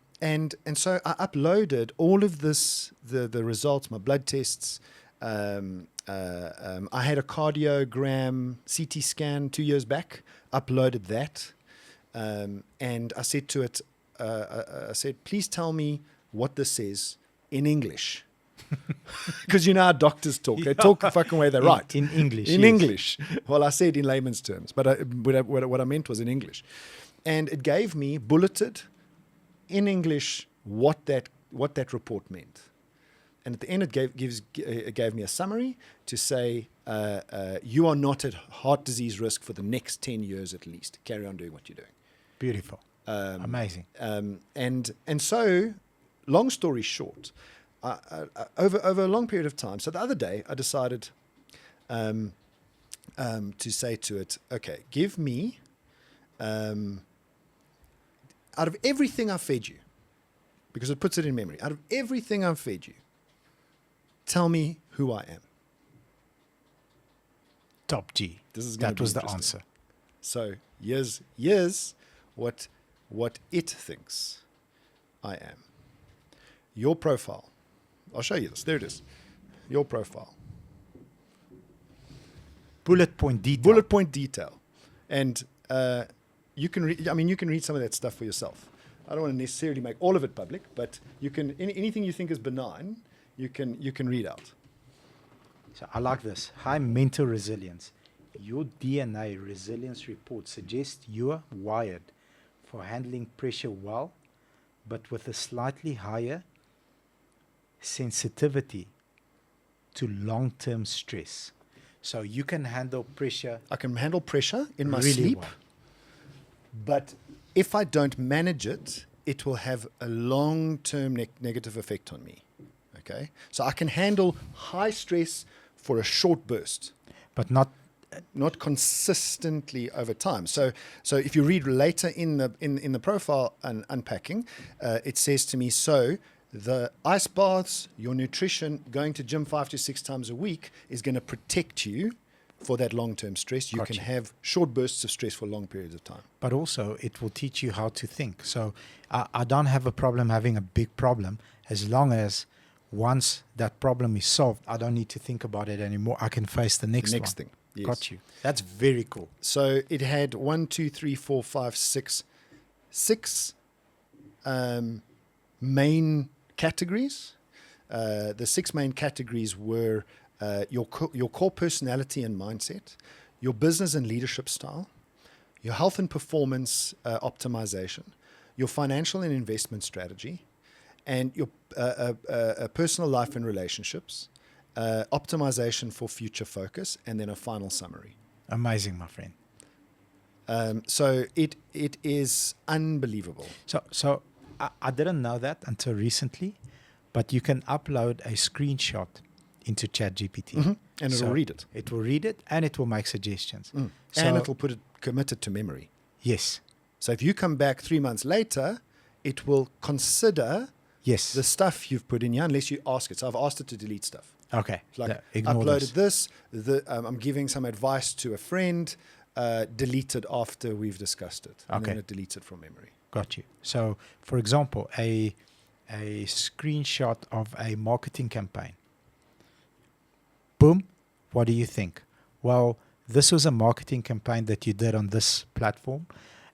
so I uploaded all of this, the results, my blood tests. I had a cardiogram CT scan 2 years back, uploaded that. And I said to it, I said, please tell me what this says in English. Because you know how doctors talk. They talk the fucking way they write. In English. In yes. English. Well, I said in layman's terms, but what I meant was in English. And it gave me bulleted in English what that report meant. And at the end, it gave me a summary to say, you are not at heart disease risk for the next 10 years at least. Carry on doing what you're doing. Beautiful. Amazing. And so, long story short, over a long period of time. So the other day, I decided to say to it, okay, give me, out of everything I've fed you, because it puts it in memory, out of everything I've fed you, tell me who I am. Top G. That was the answer. So here's what it thinks I am. Your profile. I'll show you this. There it is. Your profile. Bullet point detail. Bullet point detail. And you can read some of that stuff for yourself. I don't want to necessarily make all of it public, but you can anything you think is benign, you can read out. So I like this. High mental resilience. Your DNA resilience report suggests you are wired for handling pressure well, but with a slightly higher sensitivity to long-term stress. So you can handle pressure. I can handle pressure in my really sleep, well. But if I don't manage it, it will have a long-term negative effect on me. Okay? So I can handle high stress for a short burst, but not consistently over time. So if you read later in the profile and unpacking, it says to me, so the ice baths, your nutrition, going to gym 5 to 6 times a week is going to protect you for that long-term stress. You can have short bursts of stress for long periods of time. But also it will teach you how to think. So I don't have a problem having a big problem as long as once that problem is solved, I don't need to think about it anymore. I can face the next thing. Yes. Got you. That's very cool. So it had 6 main categories. The 6 main categories were your core personality and mindset, your business and leadership style, your health and performance optimization, your financial and investment strategy, and your personal life and relationships, optimization for future focus, and then a final summary. Amazing, my friend. So it is unbelievable. So I didn't know that until recently, but you can upload a screenshot into ChatGPT. Mm-hmm. And it will read it. It will read it and it will make suggestions. So, and it will commit it to memory. Yes. So if you come back 3 months later, it will consider the stuff you've put in here, unless you ask it. So I've asked it to delete stuff. Okay. It's like, uploaded this. I'm giving some advice to a friend. Delete it after we've discussed it. And then it deletes it from memory. Got you. So, for example, a screenshot of a marketing campaign. Boom. What do you think? Well, this was a marketing campaign that you did on this platform,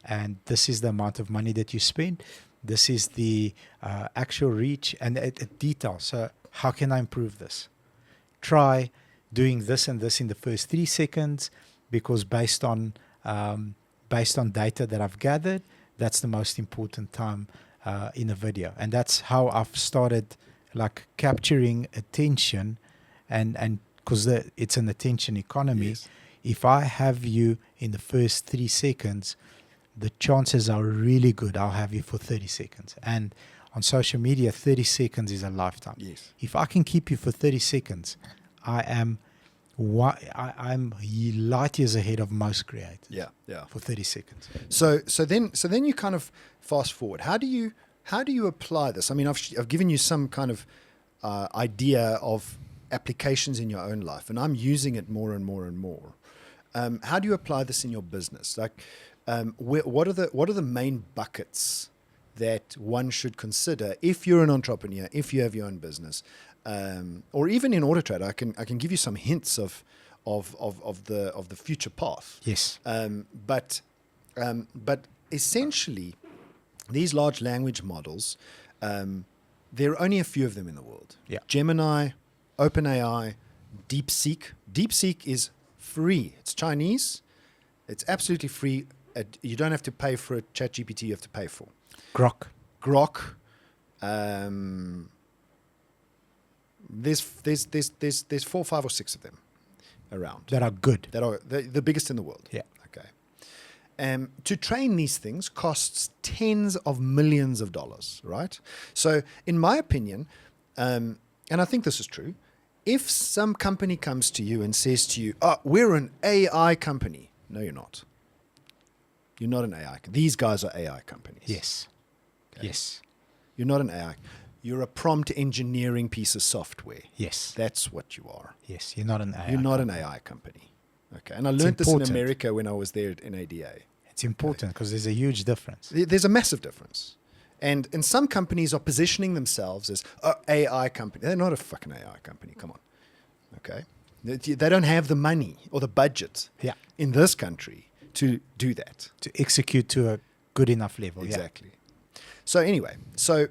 and this is the amount of money that you spent. This is the actual reach, and it details. So how can I improve this? Try doing this and this in the first 3 seconds, because based on data that I've gathered, that's the most important time in a video. And that's how I've started like capturing attention, and because it's an attention economy. Yes. If I have you in the first 3 seconds, the chances are really good I'll have you for 30 seconds. And on social media, 30 seconds is a lifetime. Yes. If I can keep you for 30 seconds, I'm light years ahead of most creators. Yeah. Yeah. For 30 seconds. So then you kind of fast forward. How do you apply this? I mean, I've given you some kind of idea of applications in your own life, and I'm using it more and more and more. How do you apply this in your business? Like, what are the main buckets that one should consider if you're an entrepreneur, if you have your own business, or even in AutoTrader? I can give you some hints of the future path. Yes. But essentially, these large language models, there are only a few of them in the world. Yeah. Gemini, OpenAI, DeepSeek. DeepSeek is free. It's Chinese. It's absolutely free. You don't have to pay for it. ChatGPT you have to pay for. Grok. There's 4, 5, or 6 of them around That are good. that are the biggest in the world. Yeah. Okay. To train these things costs tens of millions of dollars, right? So, in my opinion, and I think this is true, if some company comes to you and says to you, "Oh, we're an AI company," no, you're not. You're not an AI. These guys are AI companies. Yes. Okay. Yes. You're not an AI. You're a prompt engineering piece of software. Yes. That's what you are. Yes. You're not an AI. You're not an AI company. Okay. And I learned this in America when I was there in ADA. It's important because there's a huge difference. There's a massive difference. And some companies are positioning themselves as an AI company. They're not a fucking AI company. Come on. Okay. They don't have the money or the budget in this country to do that. To execute to a good enough level. Exactly. So anyway, so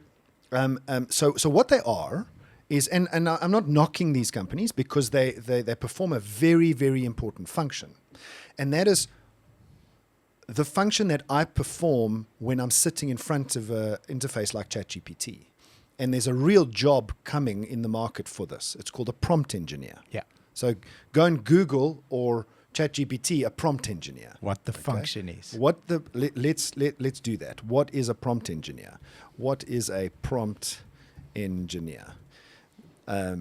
what they are is, and I'm not knocking these companies because they perform a very, very important function. And that is the function that I perform when I'm sitting in front of an interface like ChatGPT. And there's a real job coming in the market for this. It's called a prompt engineer. Yeah. So go and Google or ChatGPT a prompt engineer. What the function is. Let's do that. What is a prompt engineer? What is a prompt engineer? A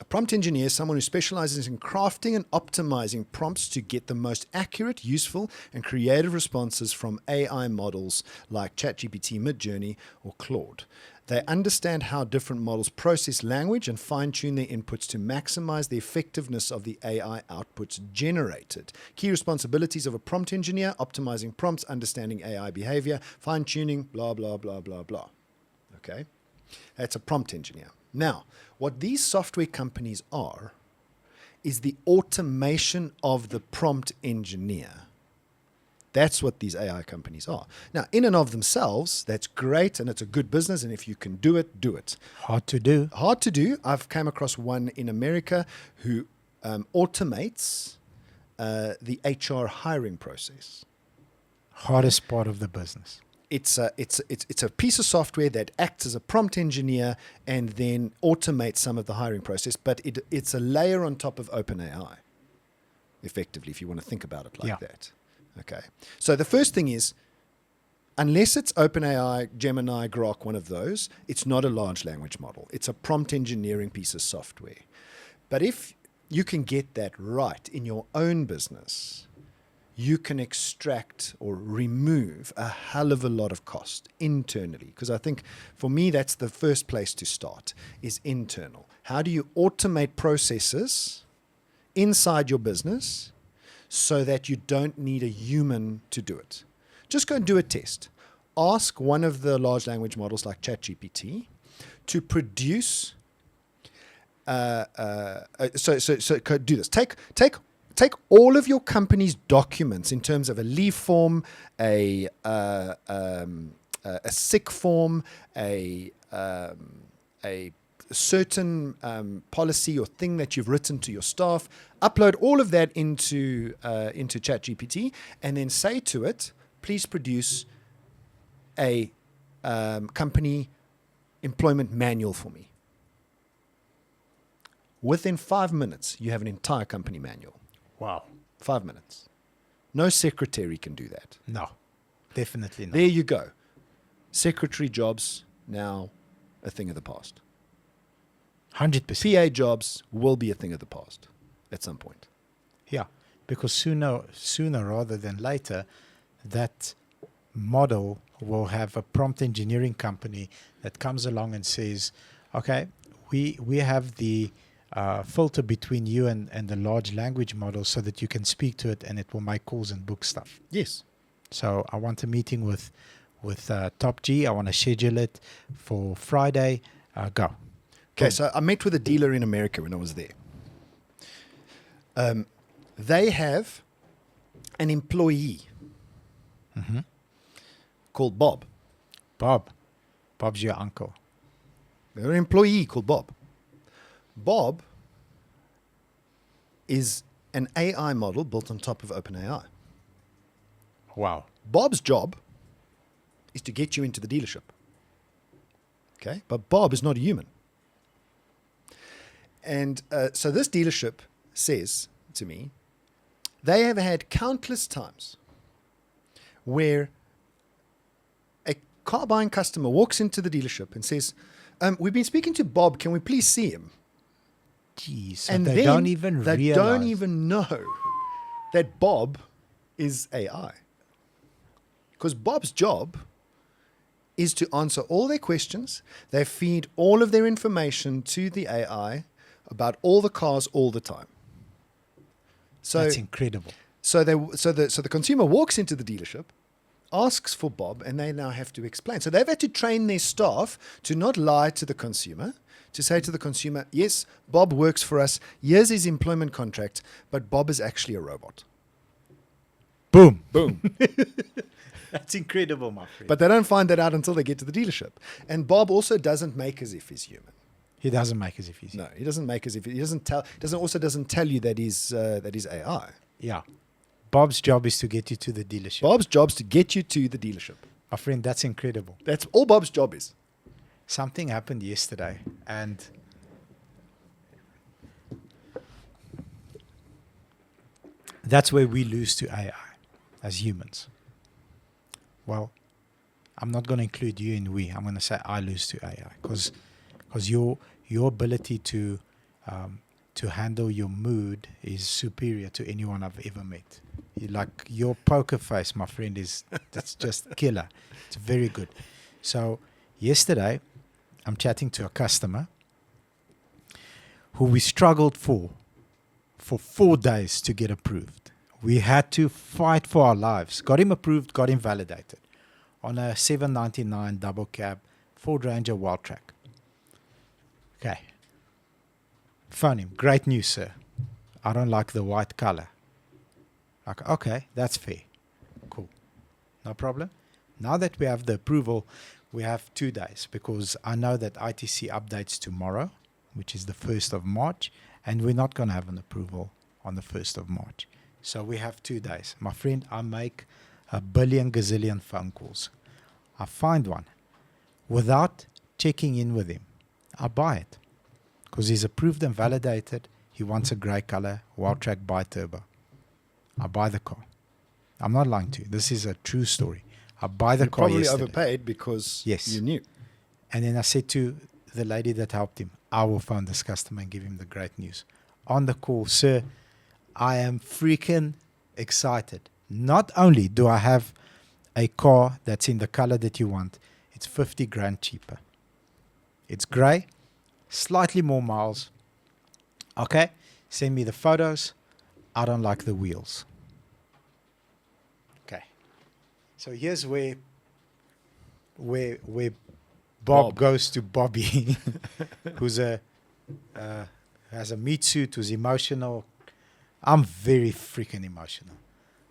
prompt engineer is someone who specializes in crafting and optimizing prompts to get the most accurate, useful, and creative responses from AI models like ChatGPT, Midjourney, or Claude. They understand how different models process language and fine-tune their inputs to maximize the effectiveness of the AI outputs generated. Key responsibilities of a prompt engineer: optimizing prompts, understanding AI behavior, fine-tuning, blah, blah, blah, blah, blah. Okay? That's a prompt engineer. Now, what these software companies are is the automation of the prompt engineer. That's what these AI companies are. Now, in and of themselves, that's great, and it's a good business, and if you can do it, do it. Hard to do. Hard to do. I've come across one in America who automates the HR hiring process. Hardest part of the business. It's a piece of software that acts as a prompt engineer and then automates some of the hiring process, but it's a layer on top of OpenAI, effectively, if you want to think about it like that. Okay. So the first thing is, unless it's OpenAI, Gemini, Grok, one of those, it's not a large language model. It's a prompt engineering piece of software. But if you can get that right in your own business, you can extract or remove a hell of a lot of cost internally. Because I think for me, that's the first place to start, is internal. How do you automate processes inside your business so that you don't need a human to do it? Just go and do a test. Ask one of the large language models like ChatGPT to produce. So do this. Take take all of your company's documents in terms of a leave form, a sick form, a certain policy or thing that you've written to your staff, upload all of that into ChatGPT, and then say to it, please produce a company employment manual for me. Within 5 minutes, you have an entire company manual. Wow. 5 minutes. No secretary can do that. No, definitely not. There you go. Secretary jobs now a thing of the past. 100%. PA jobs will be a thing of the past at some point. Yeah, because sooner rather than later, that model will have a prompt engineering company that comes along and says, okay, we have the filter between you and the large language model so that you can speak to it and it will make calls and book stuff. Yes. So I want a meeting with Top G. I want to schedule it for Friday. Go. Okay, so I met with a dealer in America when I was there. They have an employee called Bob. Bob's your uncle. They have an employee called Bob. Bob is an AI model built on top of OpenAI. Wow. Bob's job is to get you into the dealership. Okay? But Bob is not a human. And so this dealership says to me, they have had countless times where a car buying customer walks into the dealership and says, we've been speaking to Bob, can we please see him? Jeez, so And they then don't even they realize. don't even know that Bob is AI. Because Bob's job is to answer all their questions. They feed all of their information to the AI about all the cars all the time. So That's incredible. So the consumer walks into the dealership, asks for Bob, and they now have to explain. So they've had to train their staff to not lie to the consumer, to say to the consumer, yes, Bob works for us. Here's his employment contract, but Bob is actually a robot. Boom. Boom. That's incredible, my friend. But they don't find that out until they get to the dealership. And Bob also doesn't make as if he's human. He doesn't make as if he's. No, he doesn't make as if he doesn't tell you that he's AI. Yeah. Bob's job is to get you to the dealership. Bob's job's to get you to the dealership. My friend, that's incredible. That's all Bob's job is. Something happened yesterday, and that's where we lose to AI as humans. Well, I'm not going to include you in we. I'm going to say I lose to AI because your ability to handle your mood is superior to anyone I've ever met. Like your poker face, my friend, that's just killer. It's very good. So yesterday, I'm chatting to a customer who we struggled for 4 days to get approved. We had to fight for our lives. Got him approved, got him validated on a $799 double cab Ford Ranger Wild Track. Okay. Phone him. Great news, sir. I don't like the white color. Like, okay, that's fair. Cool. No problem. Now that we have the approval, we have 2 days because I know that ITC updates tomorrow, which is the 1st of March, and we're not going to have an approval on the 1st of March. So we have 2 days. My friend, I make a billion gazillion phone calls. I find one. Without checking in with him, I buy it because he's approved and validated. He wants a grey color, Wild Track bi-turbo. I buy the car. I'm not lying to you. This is a true story. I buy the car Probably yesterday. overpaid because you knew. And then I said to the lady that helped him, I will phone this customer and give him the great news. On the call, sir, I am freaking excited. Not only do I have a car that's in the color that you want, it's 50 grand cheaper. It's grey, slightly more miles. Okay, send me the photos. I don't like the wheels. Okay. So here's where Bob goes to Bobby, who's has a meat suit, who's emotional, I'm very freaking emotional.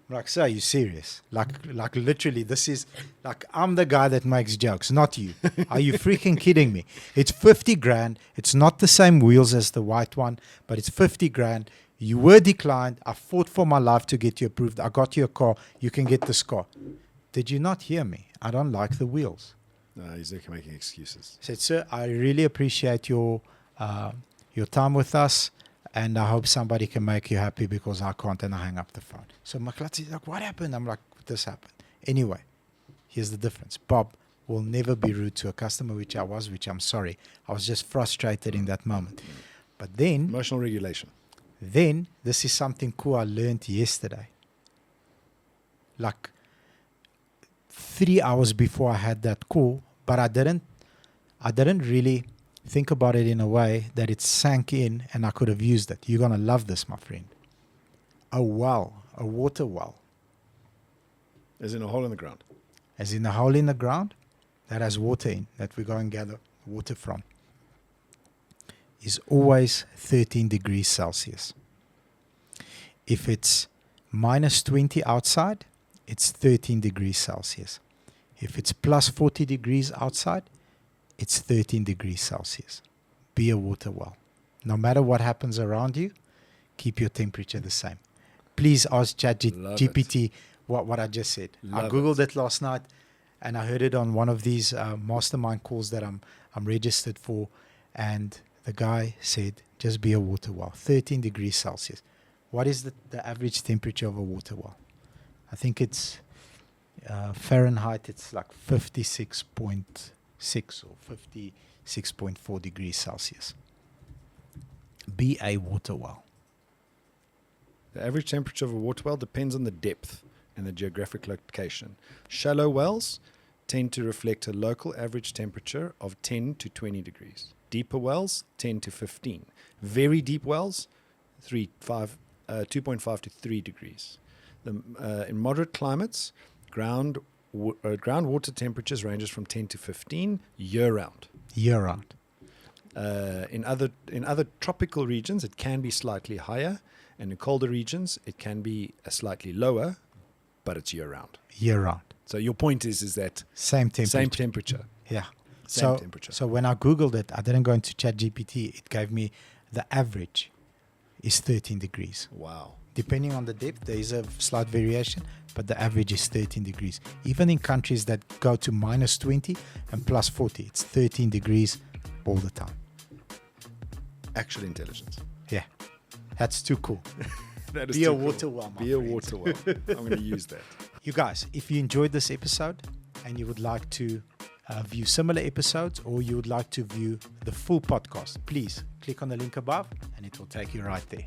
Like, so are you serious? Like literally, this is like, I'm the guy that makes jokes, not you. Are you freaking kidding me? It's 50 grand. It's not the same wheels as the white one, but it's 50 grand. You were declined. I fought for my life to get you approved. I got you a car. You can get this car. Did you not hear me? I don't like the wheels. No, he's making excuses. I said, sir, I really appreciate your time with us. And I hope somebody can make you happy because I can't. And I hang up the phone. So Maklatsi is like, what happened? I'm like, this happened. Anyway, here's the difference. Bob will never be rude to a customer, which I'm sorry. I was just frustrated in that moment. But then... Emotional regulation. Then, this is something cool I learned yesterday. Like 3 hours before I had that call, but I didn't really think about it in a way that it sank in and I could have used it. You're going to love this, my friend. A well, a water well. As in a hole in the ground. As in a hole in the ground that has water in, that we go and gather water from, is always 13 degrees Celsius. If it's minus 20 outside, it's 13 degrees Celsius. If it's plus 40 degrees outside, it's 13 degrees Celsius. Be a water well. No matter what happens around you, keep your temperature the same. Please ask ChatGPT what I just said. I Googled it last night and I heard it on one of these mastermind calls that I'm registered for. And the guy said, just be a water well. 13 degrees Celsius. What is the average temperature of a water well? I think it's Fahrenheit, it's like 56.6 or 56.4 degrees Celsius. Be a water well. The average temperature of a water well depends on the depth and the geographic location. Shallow wells tend to reflect a local average temperature of 10 to 20 degrees. Deeper wells, 10 to 15. Very deep wells, 2.5 to 3 degrees. In moderate climates, groundwater temperatures ranges from 10 to 15 year-round. Year-round. In other tropical regions, it can be slightly higher, and in colder regions, it can be slightly lower, but it's year-round. Year-round. So your point is that same temperature. Same temperature. Yeah. Same temperature. So when I Googled it, I didn't go into ChatGPT. It gave me the average is 13 degrees. Wow. Depending on the depth, there is a slight variation, but the average is 13 degrees. Even in countries that go to minus 20 and plus 40, it's 13 degrees all the time. Actual intelligence. Yeah. That's too cool. That is Be a too water cool. well, my Be a friend. water well. I'm going to use that. You guys, if you enjoyed this episode and you would like to view similar episodes or you would like to view the full podcast, please click on the link above and it will take you right there.